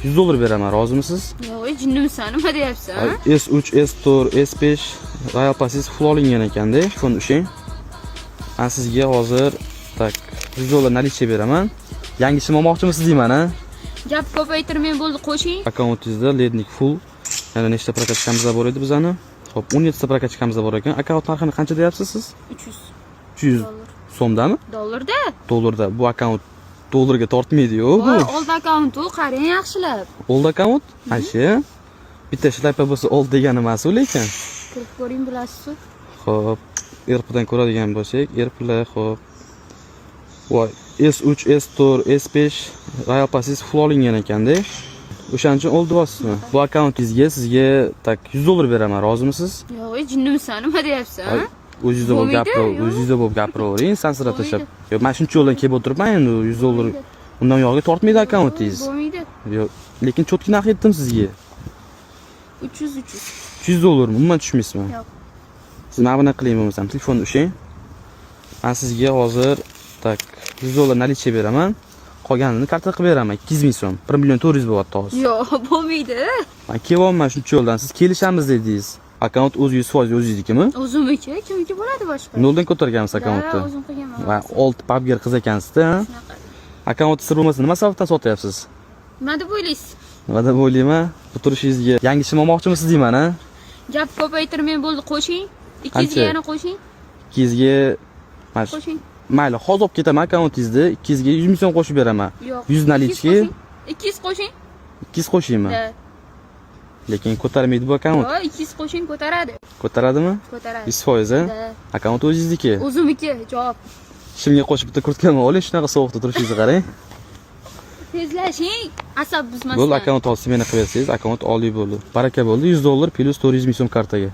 100 dollar beraman, rozimisiz? Yo'q, jinnimisan, nima deyapsan? S3, S4, S5 Royal Passes full olingan ekanda, telefonni ushlang. Men sizga hozir tak 100 dollar nalicha beraman. Yangi ishim olmoqchimisiz deyman, ha? Gap ko'paytirmang, bo'ldi, qo'shing. Akkauntingizda lednik full. Yana nechta prokatchikamiz bor edi bizani? Xo'p, 17 ta prokatchikamiz bor ekan. Akkaunt narxini qancha deyapsiz siz? 300 300 so'mdami? dollarda. Dollarda. Bu akkaunt dollarga tortmaydi-ku bu. Voy, old akkaunt u, qarang yaxshilab. Old akkaunt? Ashi. Bitta shlaypa bo'lsa old degani emas u lekin. Kirib ko'ring, bilasiz-ku. Xo'p, ERPdan ko'radigan bo'lsak, ERPlar xo'p. Voy, S3, S4, S5 Royal Passes full olingan ekanda. O'shaning uchun old deyapsizmi? Bu akkauntingizga sizga tak 100 dollar beraman, rozimisiz? Yo'q, jinnimisan, nima deyapsan? O'zingizda bo'lib gapiravering, o'zingizda bo'lib gapiravering, sansirab tashlab. Yo'q, men shuncha yo'ldan kelib o'tiribman endi 100 dollar. Undan yo'g'iga tortmaydi akkauntingiz. Bo'lmaydi. Yo'q, lekin cho'tki narx aytdim sizga. 300. 300 dollarmi? Umuman tushmaysizmi? Yo'q. Siz mana bunaqa qiling bo'lmasam, telefonni ushlang. Men sizga hozir tak 100 dollar nalicha beraman. Qolganini karta qilib beraman, 200 ming so'm. 1 million 400 bo'lyapti hozir. Yo'q, bo'lmaydi. Men kelyapman shuncha yo'ldan. Siz kelishamiz dedingiz. Akkaunt o'zingiz 100% o'zingiznikimi? O'zimniki, kimniki bo'ladi boshqa? Noldan ko'targansiz akkauntni? O'zim qilganman. Va old pubger qiz ekansizda. Akkaunt sir bo'lmasa nima sababdan sotyapsiz? Nima deb o'ylaysiz? Nima deb o'ylayman? Bu turishingizga yangi ishim olmoqchimisiz deyman, ha? Gap ko'paytirmang, bo'ldi, qo'shing. 200 Qancha? ga yana qo'shing. 200 ga Qo'shing. mayli, hozir olib ketaman akkauntingizda, 200 ga 100 ming so'm qo'shib beraman. Yo'q. 100 nalichka. 200 qo'shing. 200 qo'shaymi? Da. Lekin ko'tarmaydi bu akkaunt. Yo'q, 200 qo'shing, ko'taradi. Ko'taradimi? Ko'taradi. 100%, ha? Da. Akkaunt o'zingizniki. O'zimniki, javob. Shimga qo'shib bitta kurtkani oling, shunaqa sovuqda turishingizni qarang. Tezlashing, asab buzmasdan. Bo'ldi, akkaunt olsa meni qilib bersangiz, akkaunt oliy bo'ldi. Baraka bo'ldi, 100 dollar plus 400 ming so'm kartaga.